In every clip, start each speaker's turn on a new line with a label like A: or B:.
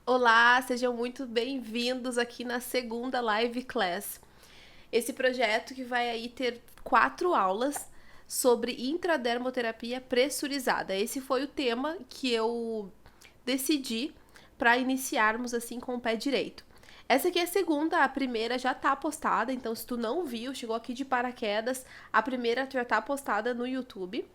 A: Olá, sejam muito bem-vindos aqui na segunda live class. Esse projeto que vai aí ter 4 aulas sobre intradermoterapia pressurizada. Esse foi o tema que eu decidi para iniciarmos assim com o pé direito. Essa aqui é a segunda, a primeira já tá postada, então se tu não viu, chegou aqui de paraquedas, a primeira já tá postada no YouTube.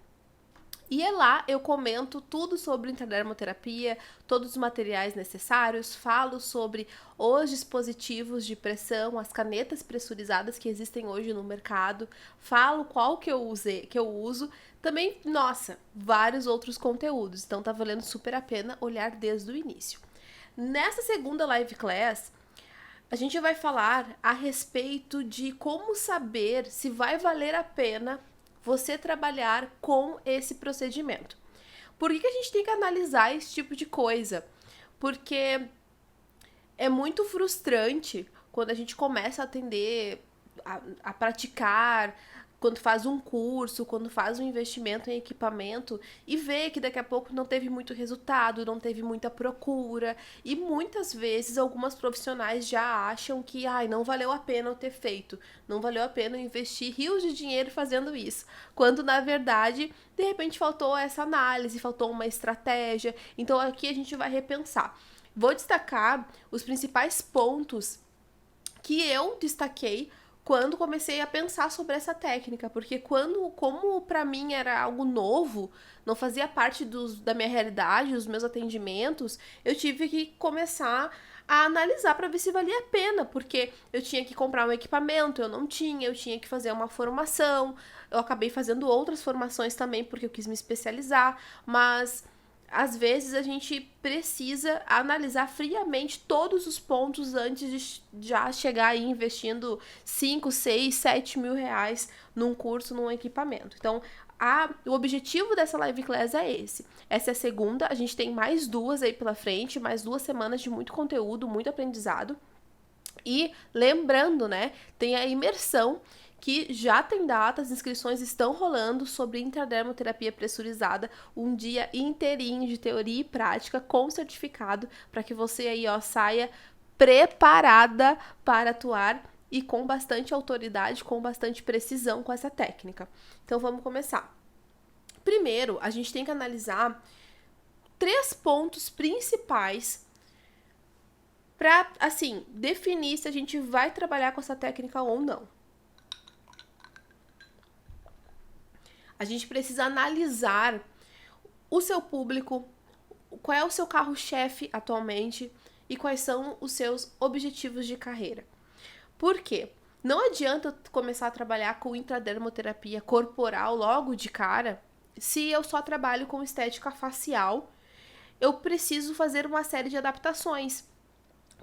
A: E é lá eu comento tudo sobre intradermoterapia, todos os materiais necessários, falo sobre os dispositivos de pressão, as canetas pressurizadas que existem hoje no mercado, falo qual que eu uso, também, nossa, vários outros conteúdos. Então tá valendo super a pena olhar desde o início. Nessa segunda live class, a gente vai falar a respeito de como saber se vai valer a pena você trabalhar com esse procedimento. Por que a gente tem que analisar esse tipo de coisa? Porque é muito frustrante quando a gente começa a atender, a praticar, quando faz um curso, quando faz um investimento em equipamento e vê que daqui a pouco não teve muito resultado, não teve muita procura. E muitas vezes algumas profissionais já acham que não valeu a pena eu ter feito, não valeu a pena eu investir rios de dinheiro fazendo isso. Quando na verdade, de repente faltou essa análise, faltou uma estratégia. Então aqui a gente vai repensar. Vou destacar os principais pontos que eu destaquei quando comecei a pensar sobre essa técnica, porque como para mim era algo novo, não fazia parte da minha realidade, dos meus atendimentos, eu tive que começar a analisar para ver se valia a pena, porque eu tinha que comprar um equipamento, eu tinha que fazer uma formação, eu acabei fazendo outras formações também porque eu quis me especializar, mas às vezes a gente precisa analisar friamente todos os pontos antes de já chegar aí investindo 5, 6, 7 mil reais num curso, num equipamento. Então, o objetivo dessa live class é esse. Essa é a segunda, a gente tem mais 2 aí pela frente, mais 2 semanas de muito conteúdo, muito aprendizado. E lembrando, né, tem a imersão que já tem data, as inscrições estão rolando sobre intradermoterapia pressurizada, um dia inteirinho de teoria e prática com certificado para que você aí saia preparada para atuar e com bastante autoridade, com bastante precisão com essa técnica. Então vamos começar. Primeiro, a gente tem que analisar 3 pontos principais para, assim, definir se a gente vai trabalhar com essa técnica ou não. A gente precisa analisar o seu público, qual é o seu carro-chefe atualmente e quais são os seus objetivos de carreira. Por quê? Não adianta começar a trabalhar com intradermoterapia corporal logo de cara se eu só trabalho com estética facial. Eu preciso fazer uma série de adaptações.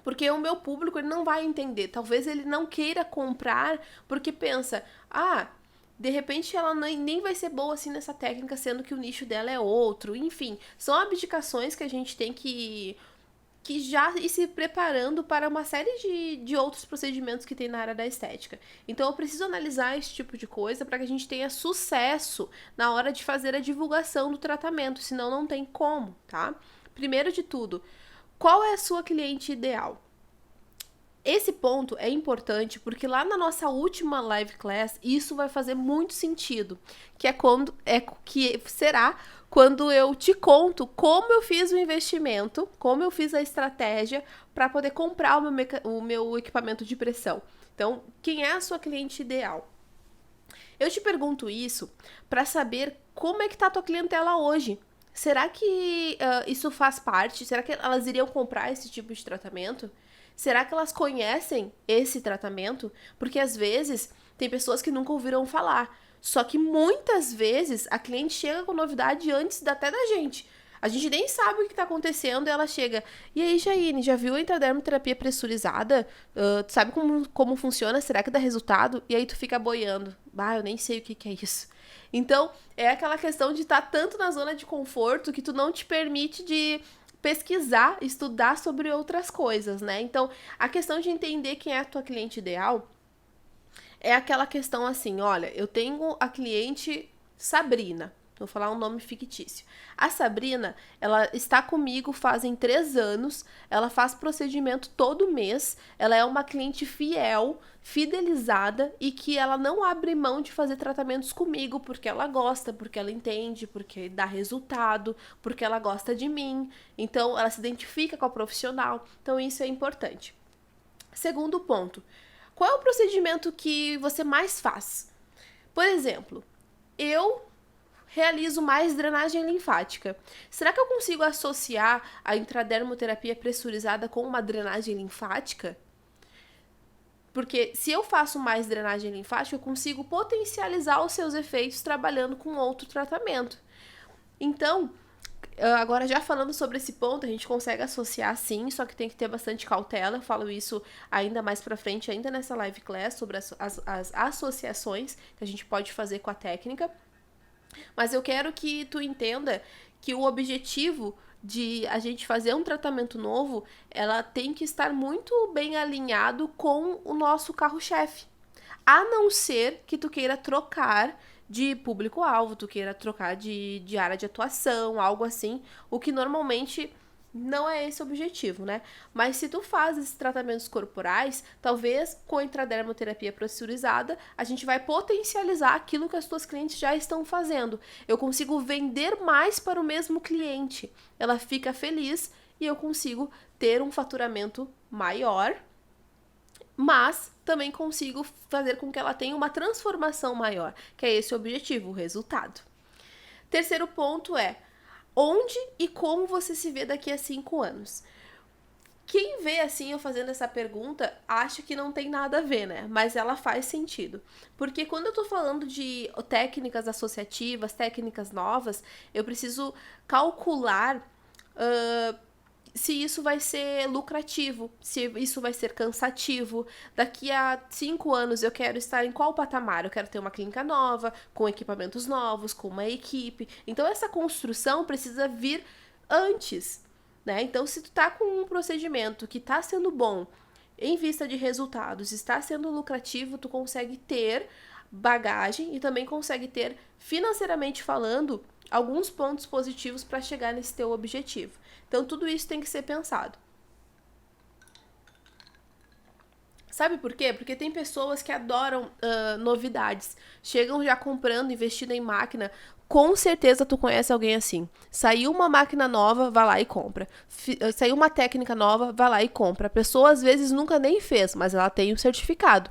A: Porque o meu público ele não vai entender. Talvez ele não queira comprar porque pensa, de repente ela nem vai ser boa assim nessa técnica, sendo que o nicho dela é outro. Enfim, são abdicações que a gente tem que já ir se preparando para uma série de outros procedimentos que tem na área da estética. Então eu preciso analisar esse tipo de coisa para que a gente tenha sucesso na hora de fazer a divulgação do tratamento, senão não tem como, tá? Primeiro de tudo, qual é a sua cliente ideal? Esse ponto é importante porque lá na nossa última live class isso vai fazer muito sentido, que será quando eu te conto como eu fiz o investimento, como eu fiz a estratégia para poder comprar o meu equipamento de pressão. Então, quem é a sua cliente ideal? Eu te pergunto isso para saber como é que tá a tua clientela hoje. Será que isso faz parte? Será que elas iriam comprar esse tipo de tratamento? Será que elas conhecem esse tratamento? Porque às vezes tem pessoas que nunca ouviram falar. Só que muitas vezes a cliente chega com novidade antes até da gente. A gente nem sabe o que está acontecendo e ela chega. E aí, Jaine, já viu a intradermoterapia pressurizada? Tu sabe como funciona? Será que dá resultado? E aí tu fica boiando. Eu nem sei o que é isso. Então, é aquela questão de estar tanto na zona de conforto que tu não te permite de pesquisar, estudar sobre outras coisas, né? Então, a questão de entender quem é a tua cliente ideal é aquela questão assim, olha, eu tenho a cliente Sabrina. Vou falar um nome fictício. A Sabrina, ela está comigo fazem 3 anos, ela faz procedimento todo mês, ela é uma cliente fiel, fidelizada e que ela não abre mão de fazer tratamentos comigo porque ela gosta, porque ela entende, porque dá resultado, porque ela gosta de mim. Então, ela se identifica com a profissional. Então, isso é importante. Segundo ponto, qual é o procedimento que você mais faz? Por exemplo, eu realizo mais drenagem linfática. Será que eu consigo associar a intradermoterapia pressurizada com uma drenagem linfática? Porque se eu faço mais drenagem linfática, eu consigo potencializar os seus efeitos trabalhando com outro tratamento. Então, agora já falando sobre esse ponto, a gente consegue associar sim, só que tem que ter bastante cautela. Eu falo isso ainda mais pra frente, ainda nessa live class, sobre as associações que a gente pode fazer com a técnica. Mas eu quero que tu entenda que o objetivo de a gente fazer um tratamento novo, ela tem que estar muito bem alinhado com o nosso carro-chefe. A não ser que tu queira trocar de público-alvo, tu queira trocar de área de atuação, algo assim, o que normalmente não é esse o objetivo, né? Mas se tu faz esses tratamentos corporais, talvez com a intradermoterapia pressurizada, a gente vai potencializar aquilo que as tuas clientes já estão fazendo. Eu consigo vender mais para o mesmo cliente. Ela fica feliz e eu consigo ter um faturamento maior, mas também consigo fazer com que ela tenha uma transformação maior, que é esse o objetivo, o resultado. Terceiro ponto é onde e como você se vê daqui a 5 anos. Quem vê assim eu fazendo essa pergunta acha que não tem nada a ver, né? Mas ela faz sentido. Porque quando eu tô falando de técnicas associativas, técnicas novas, eu preciso calcular se isso vai ser lucrativo, se isso vai ser cansativo. Daqui a 5 anos eu quero estar em qual patamar? Eu quero ter uma clínica nova, com equipamentos novos, com uma equipe. Então essa construção precisa vir antes, né? Então se tu tá com um procedimento que tá sendo bom em vista de resultados, está sendo lucrativo, tu consegue ter bagagem e também consegue ter, financeiramente falando, alguns pontos positivos para chegar nesse teu objetivo. Então, tudo isso tem que ser pensado. Sabe por quê? Porque tem pessoas que adoram novidades. Chegam já comprando, investindo em máquina. Com certeza tu conhece alguém assim. Saiu uma máquina nova, vai lá e compra. Saiu uma técnica nova, vai lá e compra. A pessoa às vezes nunca nem fez, mas ela tem um certificado.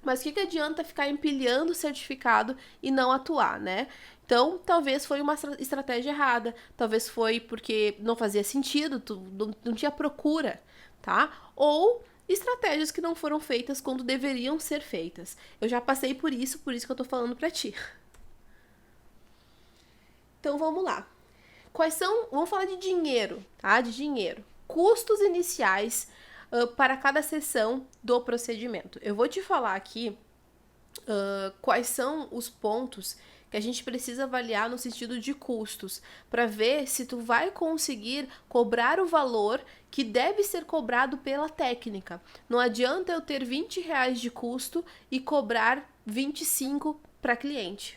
A: Mas o que adianta ficar empilhando o certificado e não atuar, né? Então, talvez foi uma estratégia errada. Talvez foi porque não fazia sentido, não tinha procura, tá? Ou estratégias que não foram feitas quando deveriam ser feitas. Eu já passei por isso que eu tô falando pra ti. Então, vamos lá. Quais são... Vamos falar de dinheiro, tá? De dinheiro. Custos iniciais para cada sessão do procedimento. Eu vou te falar aqui quais são os pontos que a gente precisa avaliar no sentido de custos, para ver se tu vai conseguir cobrar o valor que deve ser cobrado pela técnica. Não adianta eu ter R$20 de custo e cobrar 25 para cliente.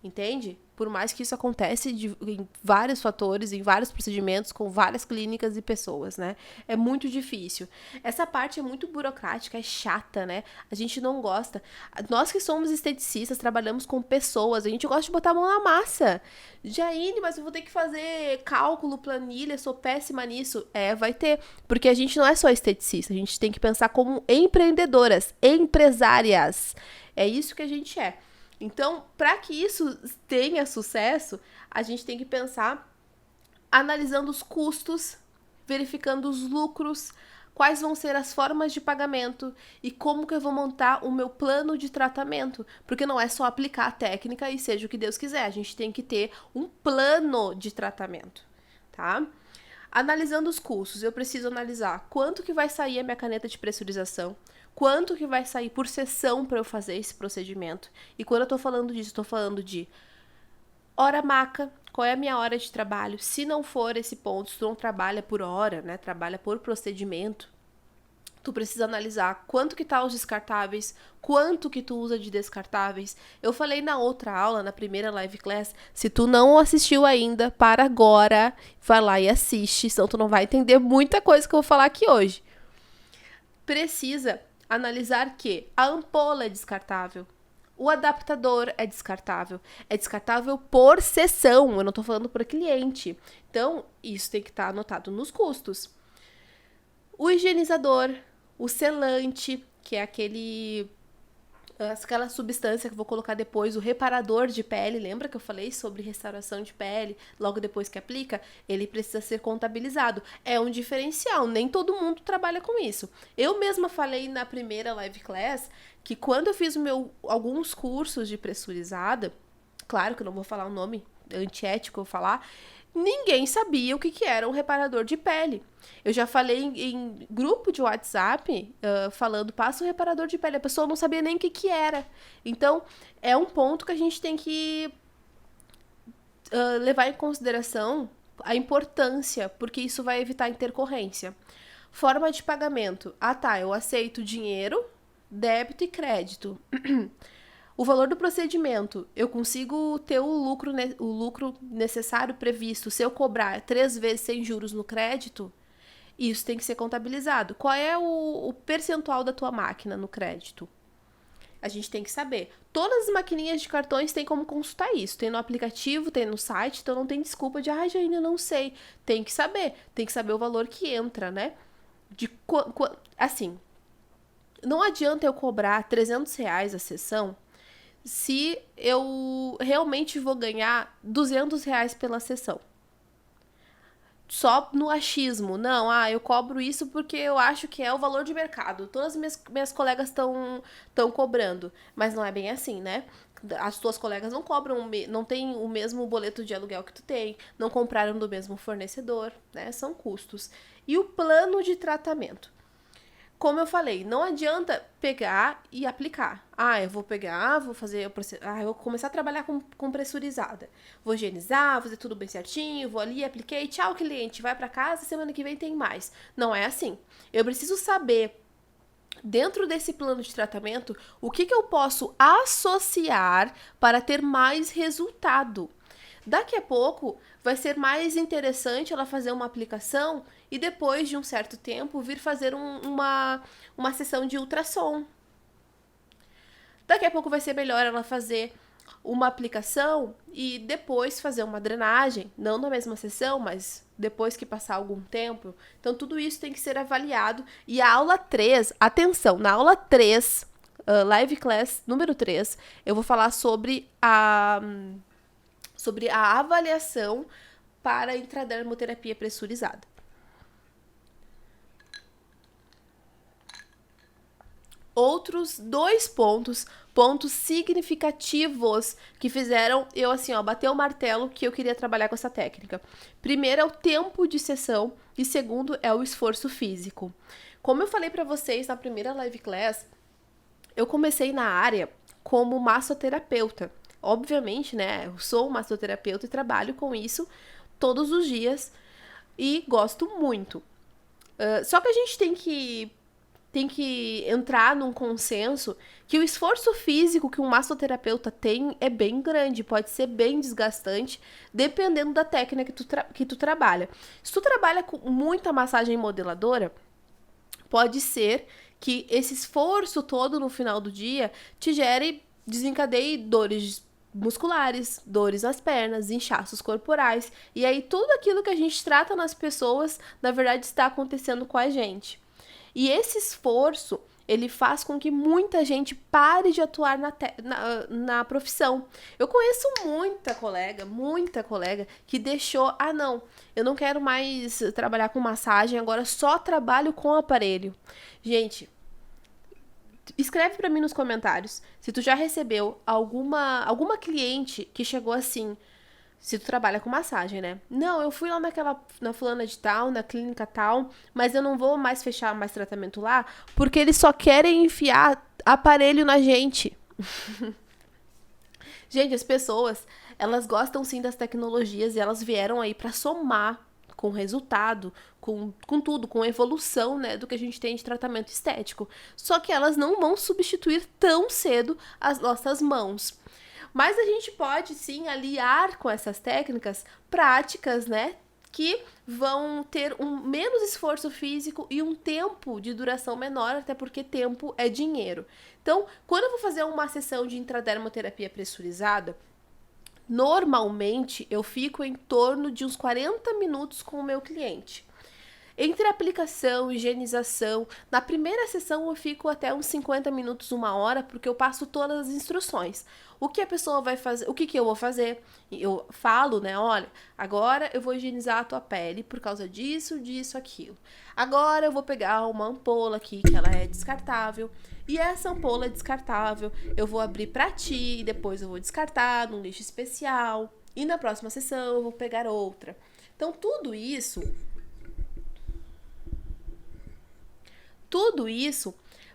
A: Entende? Por mais que isso acontece em vários fatores, em vários procedimentos, com várias clínicas e pessoas, né? É muito difícil. Essa parte é muito burocrática, é chata, né? A gente não gosta. Nós que somos esteticistas, trabalhamos com pessoas, a gente gosta de botar a mão na massa. Jaine, mas eu vou ter que fazer cálculo, planilha, sou péssima nisso. Vai ter. Porque a gente não é só esteticista, a gente tem que pensar como empreendedoras, empresárias. É isso que a gente é. Então, para que isso tenha sucesso, a gente tem que pensar analisando os custos, verificando os lucros, quais vão ser as formas de pagamento e como que eu vou montar o meu plano de tratamento. Porque não é só aplicar a técnica e seja o que Deus quiser, a gente tem que ter um plano de tratamento, tá? Analisando os custos, eu preciso analisar quanto que vai sair a minha caneta de pressurização, quanto que vai sair por sessão para eu fazer esse procedimento. E quando eu tô falando disso, eu tô falando de hora maca, qual é a minha hora de trabalho. Se não for esse ponto, se tu não trabalha por hora, né, trabalha por procedimento, Tu precisa analisar quanto que tá os descartáveis, quanto que tu usa de descartáveis. Eu falei na outra aula, na primeira live class, se tu não assistiu ainda, para agora, vai lá e assiste, senão tu não vai entender muita coisa que eu vou falar aqui hoje. Precisa analisar que a ampola é descartável, o adaptador é descartável por sessão, eu não tô falando por cliente. Então, isso tem que estar anotado nos custos. O higienizador, o selante, que é aquela substância que eu vou colocar depois, o reparador de pele, lembra que eu falei sobre restauração de pele, logo depois que aplica? Ele precisa ser contabilizado. É um diferencial, nem todo mundo trabalha com isso. Eu mesma falei na primeira live class que quando eu fiz alguns cursos de pressurizada, claro que eu não vou falar o nome, é antiético eu falar, ninguém sabia o que era um reparador de pele. Eu já falei em grupo de WhatsApp, falando, passa o reparador de pele. A pessoa não sabia nem o que era. Então, é um ponto que a gente tem que levar em consideração a importância, porque isso vai evitar intercorrência. Forma de pagamento. Ah, tá, eu aceito dinheiro, débito e crédito. O valor do procedimento, eu consigo ter o lucro necessário previsto se eu cobrar 3 vezes sem juros no crédito? Isso tem que ser contabilizado. Qual é o percentual da tua máquina no crédito? A gente tem que saber. Todas as maquininhas de cartões tem como consultar isso. Tem no aplicativo, tem no site, então não tem desculpa de, ainda não sei. Tem que saber o valor que entra, né? Assim, não adianta eu cobrar R$300 a sessão se eu realmente vou ganhar R$200 pela sessão. Só no achismo. Não, eu cobro isso porque eu acho que é o valor de mercado. Todas as minhas colegas estão cobrando. Mas não é bem assim, né? As tuas colegas não cobram, não tem o mesmo boleto de aluguel que tu tem, não compraram do mesmo fornecedor, né? São custos. E o plano de tratamento. Como eu falei, não adianta pegar e aplicar. Eu vou pegar, vou fazer, eu vou começar a trabalhar com pressurizada. Vou higienizar, fazer tudo bem certinho, vou ali, apliquei, tchau cliente, vai pra casa, semana que vem tem mais. Não é assim. Eu preciso saber, dentro desse plano de tratamento, o que eu posso associar para ter mais resultado. Daqui a pouco vai ser mais interessante ela fazer uma aplicação e depois de um certo tempo vir fazer uma sessão de ultrassom. Daqui a pouco vai ser melhor ela fazer uma aplicação e depois fazer uma drenagem, não na mesma sessão, mas depois que passar algum tempo. Então tudo isso tem que ser avaliado. E a aula 3, atenção, na aula 3, live class número 3, eu vou falar sobre a avaliação para a intradermoterapia pressurizada. Outros 2 pontos significativos que fizeram eu, bater o martelo que eu queria trabalhar com essa técnica. Primeiro é o tempo de sessão e segundo é o esforço físico. Como eu falei para vocês na primeira live class, eu comecei na área como massoterapeuta. Obviamente, né, eu sou massoterapeuta e trabalho com isso todos os dias e gosto muito. Só que a gente tem que entrar num consenso que o esforço físico que um massoterapeuta tem é bem grande, pode ser bem desgastante, dependendo da técnica que tu trabalha. Se tu trabalha com muita massagem modeladora, pode ser que esse esforço todo no final do dia desencadeie dores musculares, dores nas pernas, inchaços corporais, e aí tudo aquilo que a gente trata nas pessoas, na verdade, está acontecendo com a gente. E esse esforço, ele faz com que muita gente pare de atuar na profissão. Eu conheço muita colega que deixou, não, eu não quero mais trabalhar com massagem, agora só trabalho com aparelho. Gente, escreve pra mim nos comentários se tu já recebeu alguma cliente que chegou assim, se tu trabalha com massagem, né? Não, eu fui lá na fulana de tal, na clínica tal, mas eu não vou mais fechar mais tratamento lá, porque eles só querem enfiar aparelho na gente. Gente, as pessoas, elas gostam sim das tecnologias e elas vieram aí pra somar com resultado, com tudo, com a evolução, né, do que a gente tem de tratamento estético. Só que elas não vão substituir tão cedo as nossas mãos. Mas a gente pode, sim, aliar com essas técnicas práticas, né, que vão ter um menos esforço físico e um tempo de duração menor, até porque tempo é dinheiro. Então, quando eu vou fazer uma sessão de intradermoterapia pressurizada, normalmente eu fico em torno de uns 40 minutos com o meu cliente. Entre aplicação, higienização, na primeira sessão eu fico até uns 50 minutos, 1 hora, porque eu passo todas as instruções. O que a pessoa vai fazer, o que eu vou fazer? Eu falo, né, olha, agora eu vou higienizar a tua pele por causa disso, disso, aquilo. Agora eu vou pegar uma ampola aqui, que ela é descartável, e essa ampola descartável eu vou abrir pra ti, e depois eu vou descartar num lixo especial, e na próxima sessão eu vou pegar outra. Então, tudo isso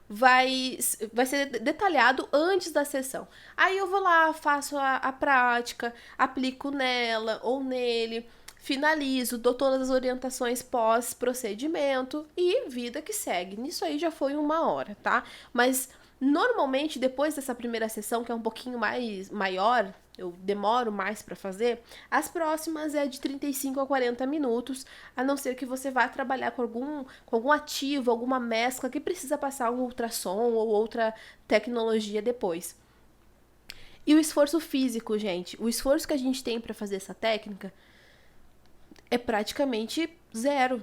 A: vai ser detalhado antes da sessão. Aí eu vou lá, faço a prática, aplico nela ou nele, finalizo, dou todas as orientações pós-procedimento e vida que segue. Nisso aí já foi 1 hora, tá? Mas normalmente depois dessa primeira sessão, que é um pouquinho mais maior, eu demoro mais para fazer, as próximas é de 35 a 40 minutos, a não ser que você vá trabalhar com algum ativo, alguma mescla que precisa passar um ultrassom ou outra tecnologia depois. E o esforço físico, gente, o esforço que a gente tem para fazer essa técnica é praticamente zero,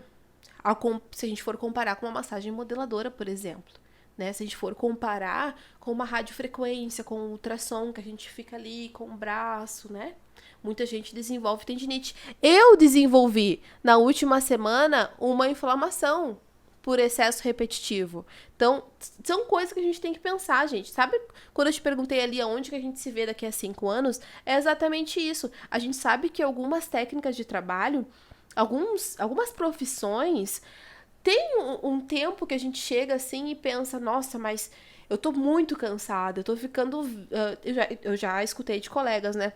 A: se a gente for comparar com uma massagem modeladora, por exemplo. Né? Se a gente for comparar com uma radiofrequência, com o ultrassom, que a gente fica ali com o braço, né? Muita gente desenvolve tendinite. Eu desenvolvi, na última semana, uma inflamação por excesso repetitivo. Então, são coisas que a gente tem que pensar, gente. Sabe quando eu te perguntei ali aonde que a gente se vê daqui a 5 anos? É exatamente isso. A gente sabe que algumas técnicas de trabalho, algumas profissões tem um tempo que a gente chega assim e pensa, nossa, mas eu tô muito cansada, eu tô ficando. Eu já escutei de colegas, né?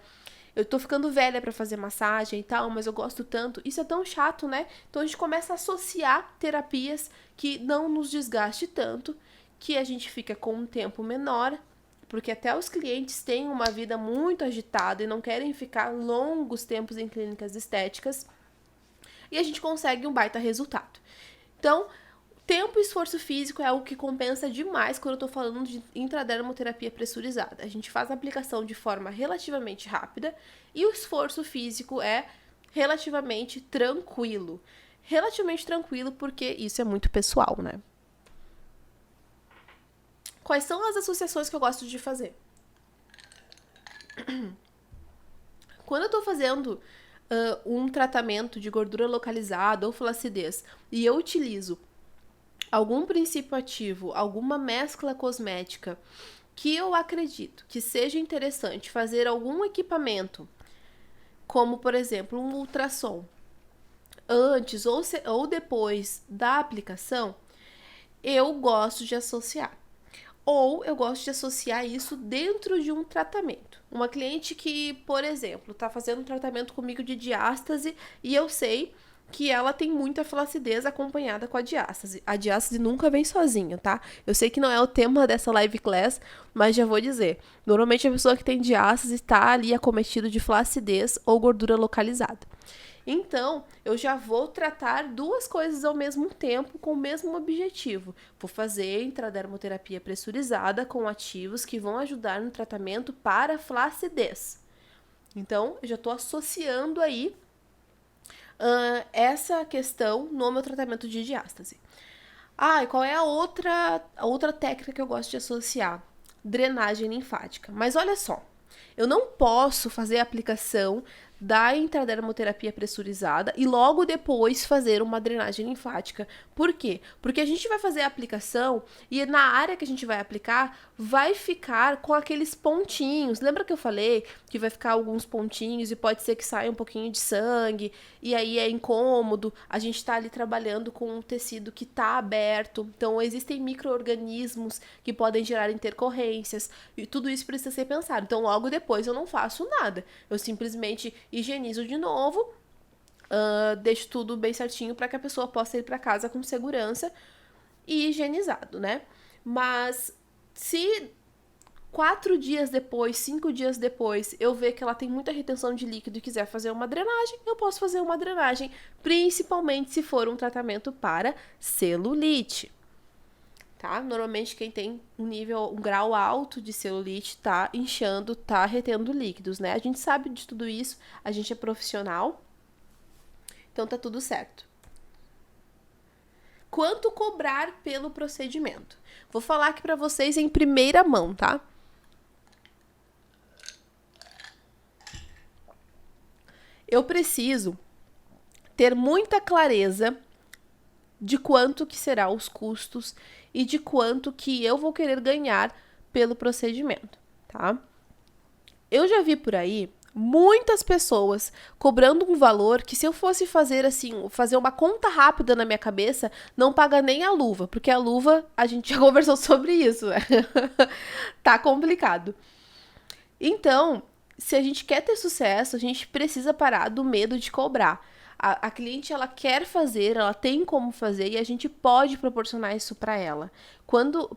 A: Eu tô ficando velha pra fazer massagem e tal, mas eu gosto tanto. Isso é tão chato, né? Então a gente começa a associar terapias que não nos desgaste tanto, que a gente fica com um tempo menor, porque até os clientes têm uma vida muito agitada e não querem ficar longos tempos em clínicas estéticas, e a gente consegue um baita resultado. Então, tempo e esforço físico é algo que compensa demais quando eu tô falando de intradermoterapia pressurizada. A gente faz a aplicação de forma relativamente rápida e o esforço físico é relativamente tranquilo. Relativamente tranquilo porque isso é muito pessoal, né? Quais são as associações que eu gosto de fazer? Quando eu tô fazendo um tratamento de gordura localizada ou flacidez e eu utilizo algum princípio ativo, alguma mescla cosmética que eu acredito que seja interessante fazer algum equipamento, como por exemplo um ultrassom, antes ou depois da aplicação, eu gosto de associar. Ou eu gosto de associar isso dentro de um tratamento. Uma cliente que, por exemplo, está fazendo um tratamento comigo de diástase e eu sei que ela tem muita flacidez acompanhada com a diástase. A diástase nunca vem sozinha, tá? Eu sei que não é o tema dessa live class, mas já vou dizer. Normalmente a pessoa que tem diástase está ali acometido de flacidez ou gordura localizada. Então, eu já vou tratar duas coisas ao mesmo tempo com o mesmo objetivo. Vou fazer intradermoterapia pressurizada com ativos que vão ajudar no tratamento para flacidez. Então, eu já estou associando aí essa questão no meu tratamento de diástase. E qual é a outra técnica que eu gosto de associar? Drenagem linfática. Mas olha só, eu não posso fazer a aplicação da intradermoterapia pressurizada e logo depois fazer uma drenagem linfática. Por quê? Porque a gente vai fazer a aplicação e na área que a gente vai aplicar vai ficar com aqueles pontinhos. Lembra que eu falei que vai ficar alguns pontinhos e pode ser que saia um pouquinho de sangue e aí é incômodo. A gente tá ali trabalhando com um tecido que tá aberto. Então existem micro-organismos que podem gerar intercorrências e tudo isso precisa ser pensado. Então logo depois eu não faço nada. Eu simplesmente higienizo de novo, deixo tudo bem certinho para que a pessoa possa ir para casa com segurança e higienizado, né? Mas se 4 dias depois, 5 dias depois, eu ver que ela tem muita retenção de líquido e quiser fazer uma drenagem, eu posso fazer uma drenagem, principalmente se for um tratamento para celulite. Tá? Normalmente quem tem um grau alto de celulite tá inchando, tá retendo líquidos, né? A gente sabe de tudo isso, a gente é profissional, então tá tudo certo. Quanto cobrar pelo procedimento? Vou falar aqui pra vocês em primeira mão, tá? Eu preciso ter muita clareza de quanto que será os custos e de quanto que eu vou querer ganhar pelo procedimento, tá? Eu já vi por aí muitas pessoas cobrando um valor que, se eu fosse fazer assim, fazer uma conta rápida na minha cabeça, não paga nem a luva, porque a luva, a gente já conversou sobre isso, né? Tá complicado. Então, se a gente quer ter sucesso, a gente precisa parar do medo de cobrar. A cliente, ela quer fazer, ela tem como fazer e a gente pode proporcionar isso para ela.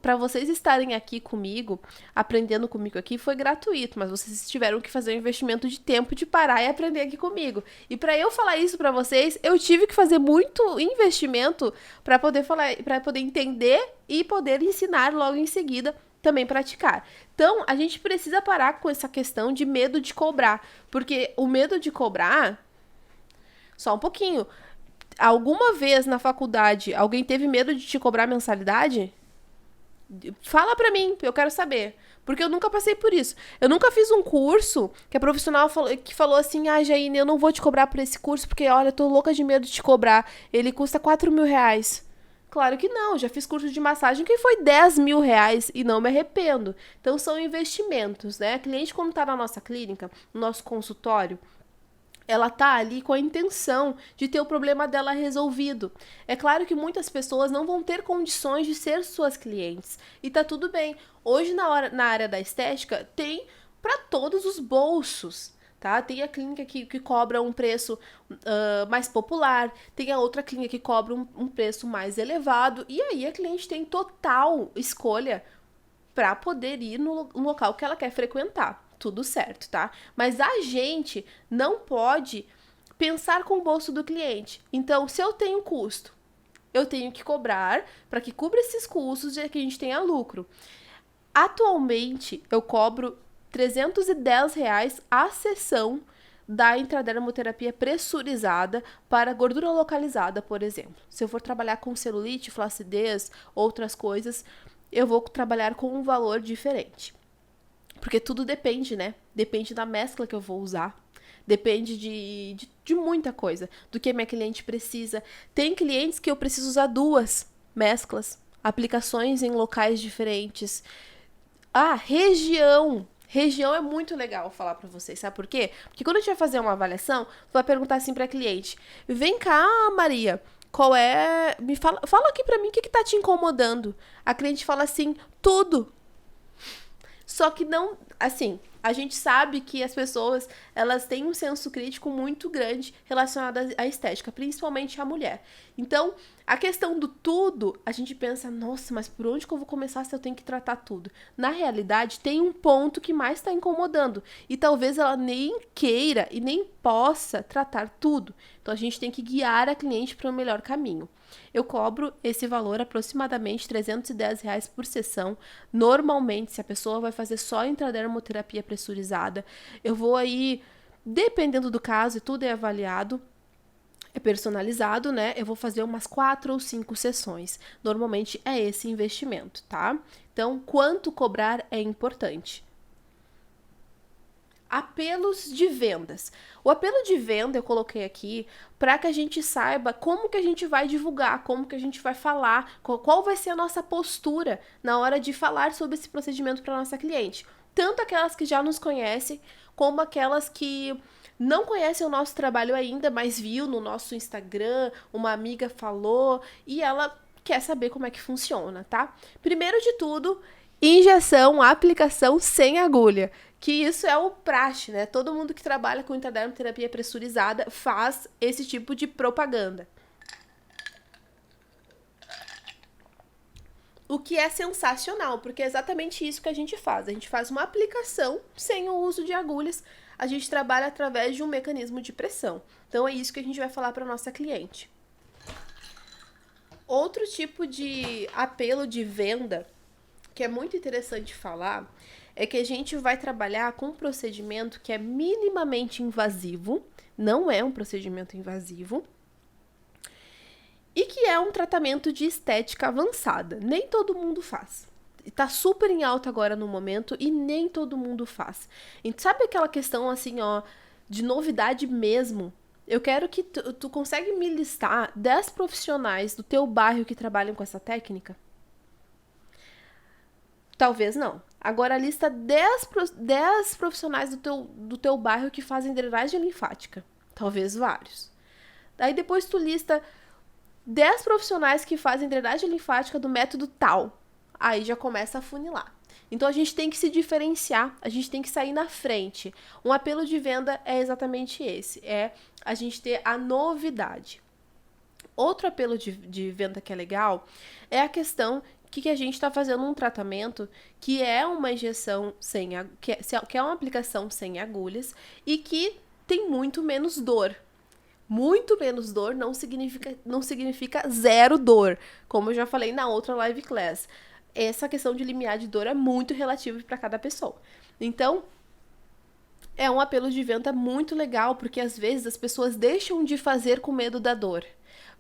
A: Para vocês estarem aqui comigo, aprendendo comigo aqui, foi gratuito, mas vocês tiveram que fazer um investimento de tempo de parar e aprender aqui comigo. E para eu falar isso para vocês, eu tive que fazer muito investimento para poder falar, para poder entender e poder ensinar logo em seguida, também praticar. Então, a gente precisa parar com essa questão de medo de cobrar, porque o medo de cobrar, só um pouquinho, alguma vez na faculdade alguém teve medo de te cobrar mensalidade? Fala pra mim, eu quero saber. Porque eu nunca passei por isso. Eu nunca fiz um curso que a profissional falou assim: Jaine, eu não vou te cobrar por esse curso, porque olha, eu tô louca de medo de te cobrar. Ele custa 4 mil reais. Claro que não, já fiz curso de massagem que foi 10 mil reais e não me arrependo. Então são investimentos, né? A cliente, quando tá na nossa clínica, no nosso consultório, ela tá ali com a intenção de ter o problema dela resolvido. É claro que muitas pessoas não vão ter condições de ser suas clientes. E tá tudo bem. Hoje, na área da estética, tem para todos os bolsos. Tá? Tem a clínica que cobra um preço mais popular, tem a outra clínica que cobra um preço mais elevado, e aí a cliente tem total escolha para poder ir no local que ela quer frequentar. Tudo certo, tá? Mas a gente não pode pensar com o bolso do cliente. Então, se eu tenho custo, eu tenho que cobrar para que cubra esses custos e que a gente tenha lucro. Atualmente, eu cobro R$310 a sessão da intradermoterapia pressurizada para gordura localizada, por exemplo. Se eu for trabalhar com celulite, flacidez, outras coisas, eu vou trabalhar com um valor diferente. Porque tudo depende, né? Depende da mescla que eu vou usar. Depende de muita coisa. Do que minha cliente precisa. Tem clientes que eu preciso usar 2 mesclas. Aplicações em locais diferentes. Região. Região é muito legal falar pra vocês, sabe por quê? Porque quando a gente vai fazer uma avaliação, tu vai perguntar assim pra cliente: vem cá, Maria, qual é... fala aqui pra mim o que tá te incomodando. A cliente fala assim: tudo. Só que não, assim, a gente sabe que as pessoas, elas têm um senso crítico muito grande relacionado à estética, principalmente a mulher. Então, a questão do tudo, a gente pensa: nossa, mas por onde que eu vou começar se eu tenho que tratar tudo? Na realidade, tem um ponto que mais está incomodando e talvez ela nem queira e nem possa tratar tudo. Então, a gente tem que guiar a cliente para o melhor caminho. Eu cobro esse valor, aproximadamente R$310 por sessão. Normalmente, se a pessoa vai fazer só intradermoterapia pressurizada, eu vou aí, dependendo do caso, e tudo é avaliado, é personalizado, né? Eu vou fazer umas 4 ou 5 sessões. Normalmente é esse investimento, tá? Então, quanto cobrar é importante. Apelos de vendas. O apelo de venda eu coloquei aqui para que a gente saiba como que a gente vai divulgar, como que a gente vai falar, qual vai ser a nossa postura na hora de falar sobre esse procedimento para nossa cliente. Tanto aquelas que já nos conhecem, como aquelas que não conhecem o nosso trabalho ainda, mas viu no nosso Instagram, uma amiga falou e ela quer saber como é que funciona, tá? Primeiro de tudo, injeção, aplicação sem agulha. que isso é o praxe, né? Todo mundo que trabalha com intradermoterapia pressurizada faz esse tipo de propaganda. O que é sensacional, porque é exatamente isso que a gente faz. A gente faz uma aplicação sem o uso de agulhas. A gente trabalha através de um mecanismo de pressão. Então é isso que a gente vai falar para nossa cliente. Outro tipo de apelo de venda que é muito interessante falar é que a gente vai trabalhar com um procedimento que é minimamente invasivo, não é um procedimento invasivo, e que é um tratamento de estética avançada. Nem todo mundo faz. Tá super em alta agora no momento e nem todo mundo faz. E sabe aquela questão assim, ó, de novidade mesmo? Eu quero que tu consegue me listar 10 profissionais do teu bairro que trabalham com essa técnica? Talvez não. Agora lista 10 profissionais do teu bairro que fazem drenagem linfática. Talvez vários. Aí depois tu lista 10 profissionais que fazem drenagem linfática do método tal. Aí já começa a funilar. Então a gente tem que se diferenciar, a gente tem que sair na frente. Um apelo de venda é exatamente esse, é a gente ter a novidade. Outro apelo de venda que é legal é a questão que a gente está fazendo um tratamento que é uma injeção que é uma aplicação sem agulhas e que tem muito menos dor. Muito menos dor não significa zero dor, como eu já falei na outra live class. Essa questão de limiar de dor é muito relativa para cada pessoa. Então, é um apelo de venda muito legal, porque às vezes as pessoas deixam de fazer com medo da dor.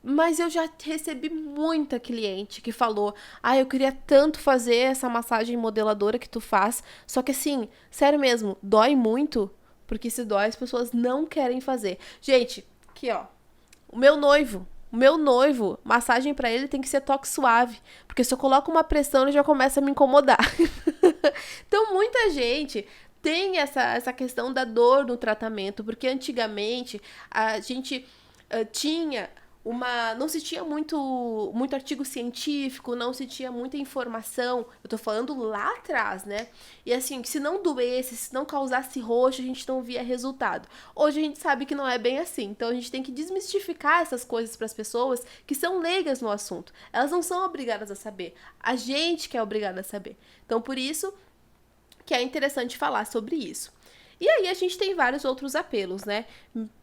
A: Mas eu já recebi muita cliente que falou: eu queria tanto fazer essa massagem modeladora que tu faz, só que assim, sério mesmo, dói muito, porque se dói as pessoas não querem fazer. Gente, aqui ó, o meu noivo, massagem pra ele tem que ser toque suave, porque se eu coloco uma pressão ele já começa a me incomodar. Então muita gente tem essa questão da dor no tratamento, porque antigamente a gente tinha não se tinha muito artigo científico, não se tinha muita informação, eu tô falando lá atrás, né? E assim, se não doesse, se não causasse roxo, a gente não via resultado. Hoje a gente sabe que não é bem assim, então a gente tem que desmistificar essas coisas para as pessoas que são leigas no assunto. Elas não são obrigadas a saber, a gente que é obrigada a saber. Então por isso que é interessante falar sobre isso. E aí a gente tem vários outros apelos, né?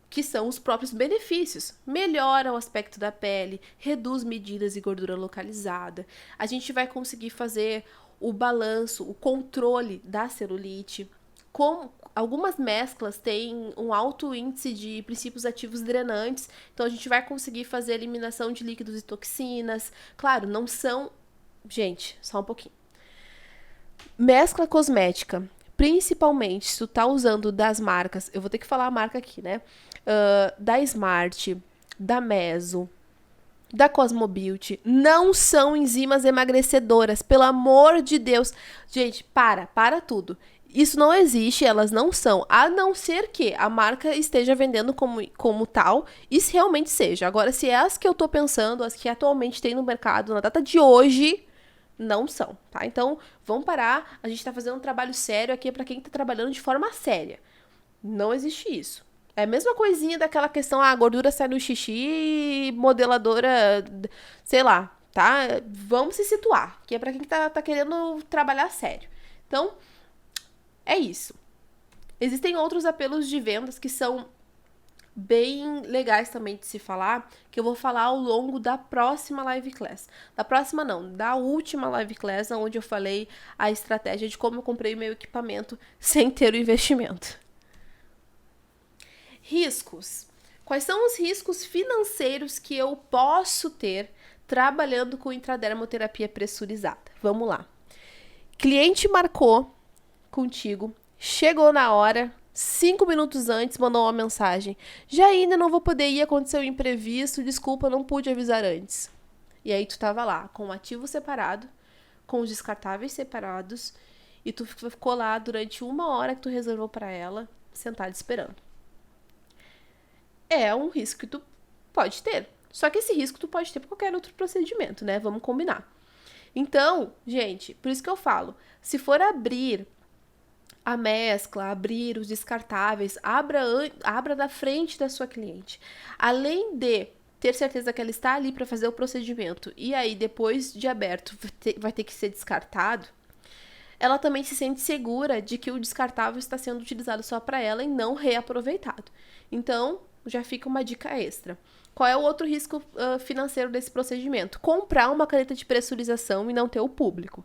A: Que são os próprios benefícios. Melhora o aspecto da pele, reduz medidas de gordura localizada. A gente vai conseguir fazer o balanço, o controle da celulite. Algumas mesclas têm um alto índice de princípios ativos drenantes, então a gente vai conseguir fazer a eliminação de líquidos e toxinas. Claro, não são... Gente, só um pouquinho. Mescla cosmética. Principalmente se tu tá usando das marcas, eu vou ter que falar a marca aqui, né? Da Smart, da Meso, da Cosmobeauty, não são enzimas emagrecedoras, pelo amor de Deus. Gente, para tudo. Isso não existe, elas não são, a não ser que a marca esteja vendendo como tal, e se realmente seja. Agora, se é as que eu tô pensando, as que atualmente tem no mercado, na data de hoje, não são, tá? Então, vamos parar. A gente tá fazendo um trabalho sério aqui pra quem tá trabalhando de forma séria. Não existe isso. É a mesma coisinha daquela questão, a gordura sai no xixi, modeladora, sei lá, tá? Vamos se situar, que é pra quem tá querendo trabalhar sério. Então, é isso. Existem outros apelos de vendas que são bem legais também de se falar, que eu vou falar ao longo da próxima live class. Da próxima não, da última live class, onde eu falei a estratégia de como eu comprei meu equipamento sem ter o investimento. Riscos. Quais são os riscos financeiros que eu posso ter trabalhando com intradermoterapia pressurizada? Vamos lá. Cliente marcou contigo, chegou na hora, 5 minutos antes, mandou uma mensagem. Já ainda não vou poder ir, aconteceu um imprevisto, desculpa, não pude avisar antes. E aí tu tava lá, com o ativo separado, com os descartáveis separados, e tu ficou lá durante 1 hora que tu reservou para ela, sentada esperando. É um risco que tu pode ter. Só que esse risco tu pode ter para qualquer outro procedimento, né? Vamos combinar. Então, gente, por isso que eu falo, se for abrir a mescla, abrir os descartáveis, abra da frente da sua cliente. Além de ter certeza que ela está ali para fazer o procedimento e aí depois de aberto vai ter que ser descartado, ela também se sente segura de que o descartável está sendo utilizado só para ela e não reaproveitado. Então, já fica uma dica extra. Qual é o outro risco financeiro desse procedimento? Comprar uma caneta de pressurização e não ter o público.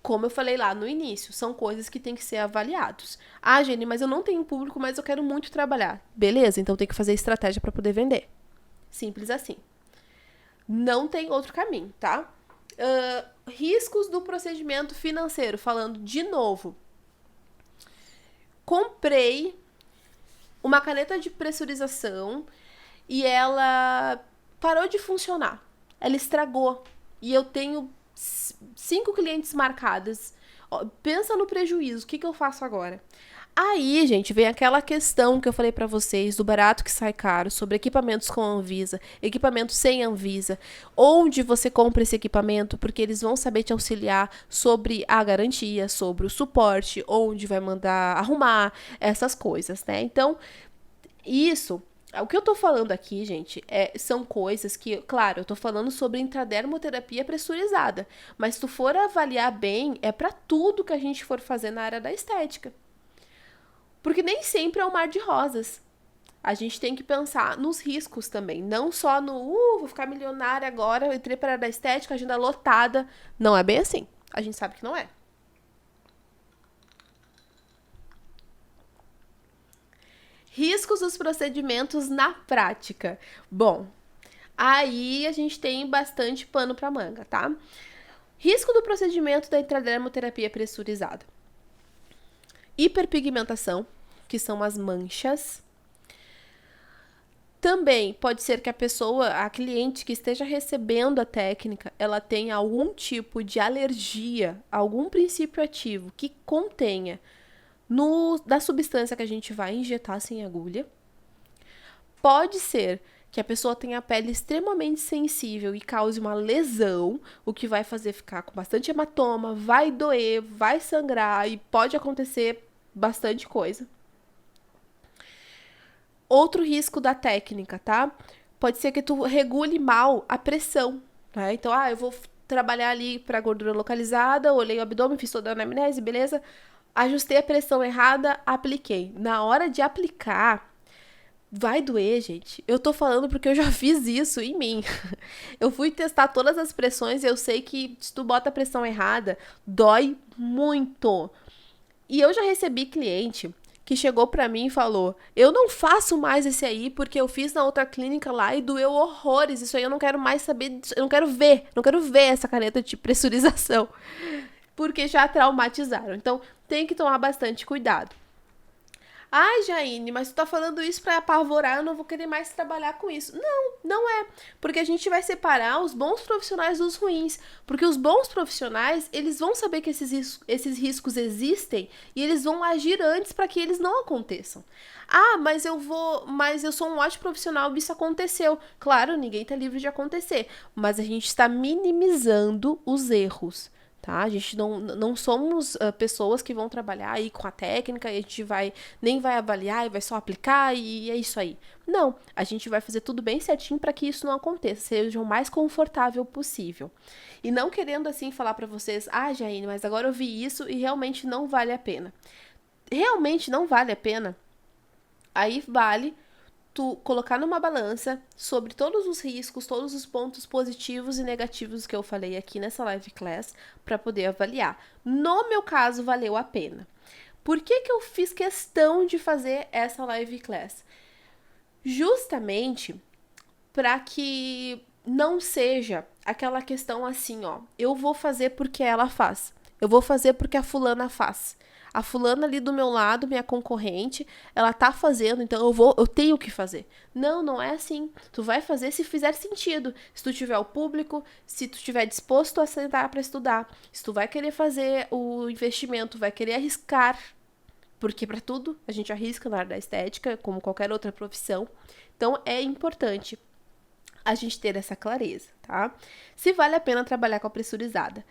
A: Como eu falei lá no início, são coisas que têm que ser avaliados. Ah, Jenny, mas eu não tenho público, mas eu quero muito trabalhar. Beleza, então tem que fazer estratégia para poder vender. Simples assim. Não tem outro caminho, tá? Riscos do procedimento financeiro, falando de novo. Comprei uma caneta de pressurização e ela parou de funcionar. Ela estragou. E eu tenho 5 clientes marcadas. Pensa no prejuízo. O que eu faço agora? Aí, gente, vem aquela questão que eu falei pra vocês do barato que sai caro, sobre equipamentos com Anvisa, equipamentos sem Anvisa, onde você compra esse equipamento, porque eles vão saber te auxiliar sobre a garantia, sobre o suporte, onde vai mandar arrumar, essas coisas, né? Então, isso, o que eu tô falando aqui, gente, são coisas que, claro, eu tô falando sobre intradermoterapia pressurizada, mas se tu for avaliar bem, é pra tudo que a gente for fazer na área da estética. Porque nem sempre é um mar de rosas. A gente tem que pensar nos riscos também. Não só no, vou ficar milionária agora, eu entrei para a área da estética, agenda lotada. Não é bem assim. A gente sabe que não é. Riscos dos procedimentos na prática. Bom, aí a gente tem bastante pano para manga, tá? Risco do procedimento da intradermoterapia pressurizada. Hiperpigmentação, que são as manchas. Também pode ser que a cliente que esteja recebendo a técnica, ela tenha algum tipo de alergia, algum princípio ativo que contenha da substância que a gente vai injetar sem agulha. Pode ser que a pessoa tenha a pele extremamente sensível e cause uma lesão, o que vai fazer ficar com bastante hematoma, vai doer, vai sangrar e pode acontecer bastante coisa. Outro risco da técnica, tá? Pode ser que tu regule mal a pressão, né? Então, eu vou trabalhar ali para gordura localizada, olhei o abdômen, fiz toda a anamnese, beleza? Ajustei a pressão errada, apliquei. Na hora de aplicar, vai doer, gente. Eu tô falando porque eu já fiz isso em mim. Eu fui testar todas as pressões e eu sei que se tu bota a pressão errada, dói muito. E eu já recebi cliente que chegou pra mim e falou: eu não faço mais esse aí porque eu fiz na outra clínica lá e doeu horrores. Isso aí eu não quero mais saber, eu não quero ver essa caneta de pressurização. Porque já traumatizaram. Então, tem que tomar bastante cuidado. Ai, Jaine, mas tu tá falando isso pra apavorar, eu não vou querer mais trabalhar com isso. Não, não é. Porque a gente vai separar os bons profissionais dos ruins. Porque os bons profissionais, eles vão saber que esses riscos existem e eles vão agir antes para que eles não aconteçam. Ah, mas eu sou um ótimo profissional, isso aconteceu. Claro, ninguém tá livre de acontecer. Mas a gente está minimizando os erros. Tá? A gente não somos pessoas que vão trabalhar aí com a técnica e a gente nem vai avaliar e vai só aplicar e é isso aí. Não, a gente vai fazer tudo bem certinho para que isso não aconteça, seja o mais confortável possível. E não querendo assim falar para vocês, Jaine, mas agora eu vi isso e realmente não vale a pena. Realmente não vale a pena? Aí vale tu colocar numa balança sobre todos os riscos, todos os pontos positivos e negativos que eu falei aqui nessa live class para poder avaliar. No meu caso, valeu a pena. Por que eu fiz questão de fazer essa live class? Justamente para que não seja aquela questão assim, eu vou fazer porque ela faz. Eu vou fazer porque a fulana faz. A fulana ali do meu lado, minha concorrente, ela tá fazendo, então eu tenho que fazer. Não, não é assim. Tu vai fazer se fizer sentido. Se tu tiver o público, se tu estiver disposto a sentar para estudar, se tu vai querer fazer o investimento, vai querer arriscar, porque para tudo a gente arrisca na área da estética, como qualquer outra profissão. Então é importante a gente ter essa clareza, tá? Se vale a pena trabalhar com a pressurizada.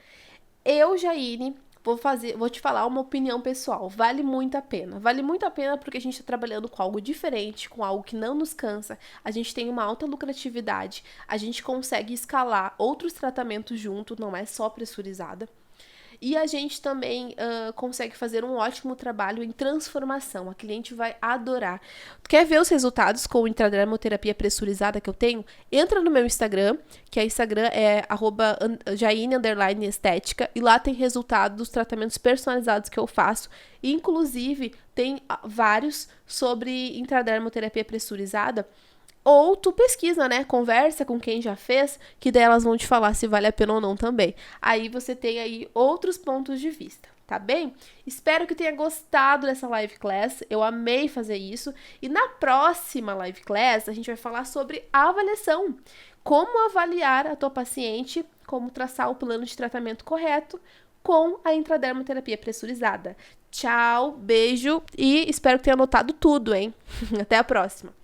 A: Eu, Jaine, Vou te falar uma opinião pessoal. Vale muito a pena. Vale muito a pena porque a gente está trabalhando com algo diferente, com algo que não nos cansa. A gente tem uma alta lucratividade. A gente consegue escalar outros tratamentos junto, não é só pressurizada. E a gente também consegue fazer um ótimo trabalho em transformação. A cliente vai adorar. Quer ver os resultados com a intradermoterapia pressurizada que eu tenho? Entra no meu Instagram, que o Instagram é @jaine_estética, e lá tem resultado dos tratamentos personalizados que eu faço. Inclusive, tem vários sobre intradermoterapia pressurizada. Ou tu pesquisa, né? Conversa com quem já fez, que daí elas vão te falar se vale a pena ou não também. Aí você tem aí outros pontos de vista, tá bem? Espero que tenha gostado dessa live class. Eu amei fazer isso. E na próxima live class, a gente vai falar sobre avaliação. Como avaliar a tua paciente, como traçar o plano de tratamento correto com a intradermoterapia pressurizada. Tchau, beijo e espero que tenha anotado tudo, hein? Até a próxima.